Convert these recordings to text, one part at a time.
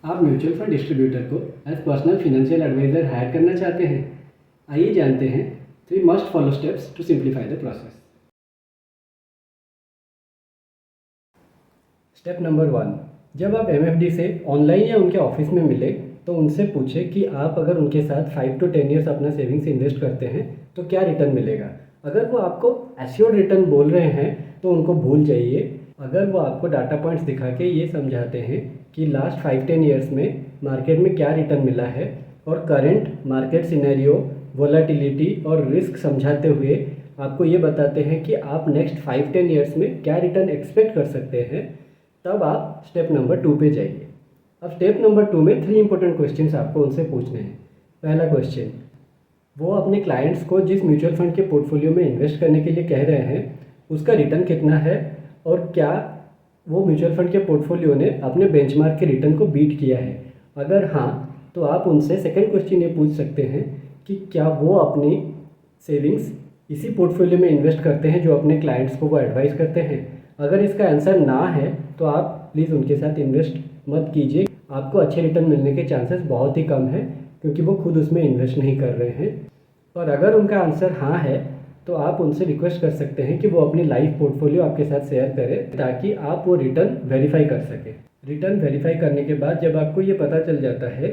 आप mutual fund distributor को as personal financial adviser hire करना चाहते हैं। आइए जानते हैं 3 must follow steps to simplify the process. Step number 1, जब आप एमएफडी से ऑनलाइन या उनके ऑफिस में मिले तो उनसे पूछें कि आप अगर उनके साथ 5 to 10 ईयर्स अपना सेविंग्स इन्वेस्ट करते हैं तो क्या रिटर्न मिलेगा। अगर वो आपको एश्योर्ड रिटर्न बोल रहे हैं तो उनको भूल जाइए। अगर वो आपको डाटा पॉइंट्स दिखा के ये समझाते हैं कि लास्ट 5-10 ईयर्स में मार्केट में क्या रिटर्न मिला है और करंट मार्केट सिनेरियो, वोलेटिलिटी और रिस्क समझाते हुए आपको ये बताते हैं कि आप नेक्स्ट 5-10 ईयर्स में क्या रिटर्न एक्सपेक्ट कर सकते हैं, तब आप स्टेप नंबर 2 पे जाइए। अब स्टेप नंबर 2 में 3 इंपॉर्टेंट क्वेश्चंस आपको उनसे पूछने हैं। पहला क्वेश्चन, वो अपने क्लाइंट्स को जिस म्यूचुअल फंड के पोर्टफोलियो में इन्वेस्ट करने के लिए कह रहे हैं उसका रिटर्न कितना है और क्या वो म्यूचुअल फंड के पोर्टफोलियो ने अपने बेंचमार्क के रिटर्न को बीट किया है। अगर हाँ, तो आप उनसे सेकंड क्वेश्चन ये पूछ सकते हैं कि क्या वो अपनी सेविंग्स इसी पोर्टफोलियो में इन्वेस्ट करते हैं जो अपने क्लाइंट्स को वो एडवाइस करते हैं। अगर इसका आंसर ना है तो आप प्लीज़ उनके साथ इन्वेस्ट मत कीजिए। आपको अच्छे रिटर्न मिलने के चांसेस बहुत ही कम है क्योंकि वो खुद उसमें इन्वेस्ट नहीं कर रहे हैं। और अगर उनका आंसर हाँ है तो आप उनसे रिक्वेस्ट कर सकते हैं कि वो अपनी लाइव पोर्टफोलियो आपके साथ शेयर करें ताकि आप वो रिटर्न वेरीफाई कर सकें। रिटर्न वेरीफाई करने के बाद जब आपको ये पता चल जाता है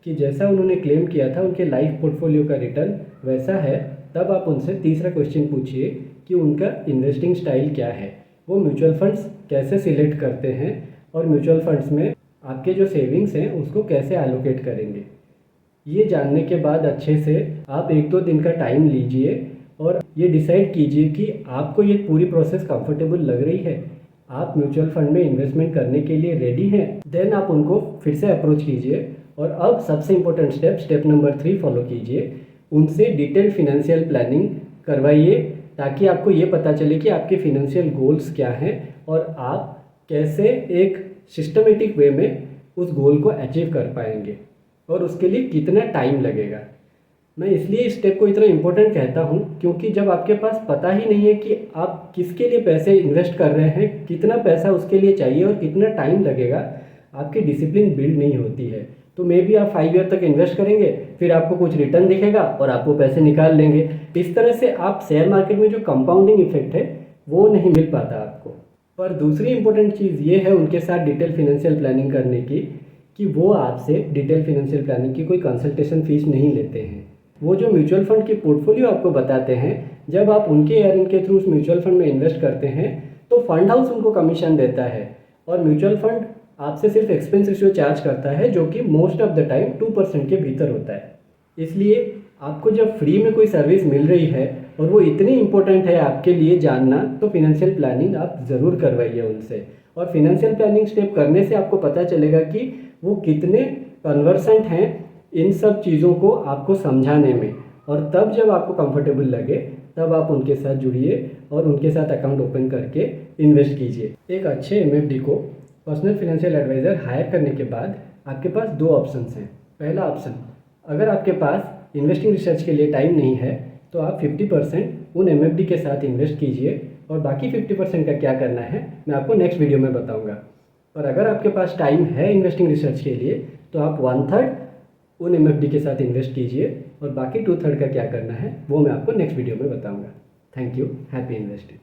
कि जैसा उन्होंने क्लेम किया था उनके लाइव पोर्टफोलियो का रिटर्न वैसा है, तब आप उनसे तीसरा क्वेश्चन पूछिए कि उनका इन्वेस्टिंग स्टाइल क्या है, वो म्यूचुअल फंड्स कैसे सिलेक्ट करते हैं और म्यूचुअल फंड्स में आपके जो सेविंग्स हैं उसको कैसे एलोकेट करेंगे। ये जानने के बाद अच्छे से आप 1-2 दिन का टाइम लीजिए और ये डिसाइड कीजिए कि आपको ये पूरी प्रोसेस कंफर्टेबल लग रही है, आप म्यूचुअल फंड में इन्वेस्टमेंट करने के लिए रेडी हैं। देन आप उनको फिर से अप्रोच कीजिए और अब सबसे इम्पोर्टेंट स्टेप नंबर 3 फॉलो कीजिए। उनसे डिटेल्ड फिनेंशियल प्लानिंग करवाइए ताकि आपको ये पता चले कि आपके फिनेंशियल गोल्स क्या हैं और आप कैसे एक सिस्टमेटिक वे में उस गोल को अचीव कर पाएंगे और उसके लिए कितना टाइम लगेगा। मैं इसलिए इस स्टेप को इतना इम्पोर्टेंट कहता हूँ क्योंकि जब आपके पास पता ही नहीं है कि आप किसके लिए पैसे इन्वेस्ट कर रहे हैं, कितना पैसा उसके लिए चाहिए और कितना टाइम लगेगा, आपकी डिसिप्लिन बिल्ड नहीं होती है। तो मे बी आप 5 ईयर तक इन्वेस्ट करेंगे, फिर आपको कुछ रिटर्न दिखेगा और आप वो पैसे निकाल लेंगे। इस तरह से आप शेयर मार्केट में जो कंपाउंडिंग इफेक्ट है वो नहीं मिल पाता आपको। पर दूसरी इंपॉर्टेंट चीज़ ये है उनके साथ डिटेल फिनेंशियल प्लानिंग करने की कि वो आपसे डिटेल फिनेंशियल प्लानिंग की कोई कंसल्टेशन फीस नहीं लेते हैं। वो जो म्यूचुअल फंड की पोर्टफोलियो आपको बताते हैं, जब आप उनके या इनके थ्रू उस म्यूचुअल फंड में इन्वेस्ट करते हैं तो फंड हाउस उनको कमीशन देता है और म्यूचुअल फंड आपसे सिर्फ एक्सपेंस रेशियो चार्ज करता है जो कि मोस्ट ऑफ द टाइम 2% के भीतर होता है। इसलिए आपको जब फ्री में कोई सर्विस मिल रही है और वो इतनी इंपॉर्टेंट है आपके लिए जानना, तो फिनेंशियल प्लानिंग आप ज़रूर करवाइए उनसे। और फिनेंशियल प्लानिंग स्टेप करने से आपको पता चलेगा कि वो कितने कन्वर्सेंट हैं इन सब चीज़ों को आपको समझाने में, और तब जब आपको कंफर्टेबल लगे तब आप उनके साथ जुड़िए और उनके साथ अकाउंट ओपन करके इन्वेस्ट कीजिए। एक अच्छे एमएफडी को पर्सनल फाइनेंशियल एडवाइज़र हायर करने के बाद आपके पास 2 ऑप्शंस हैं। पहला ऑप्शन, अगर आपके पास इन्वेस्टिंग रिसर्च के लिए टाइम नहीं है तो आप 50% उन एमएफडी के साथ इन्वेस्ट कीजिए और बाकी 50% का क्या करना है मैं आपको नेक्स्ट वीडियो में बताऊंगा। पर अगर आपके पास टाइम है इन्वेस्टिंग रिसर्च के लिए तो आप 1/3 उन एमएफडी के साथ इन्वेस्ट कीजिए और बाकी 2/3 का क्या करना है वो मैं आपको नेक्स्ट वीडियो में बताऊंगा। Thank you, happy investing.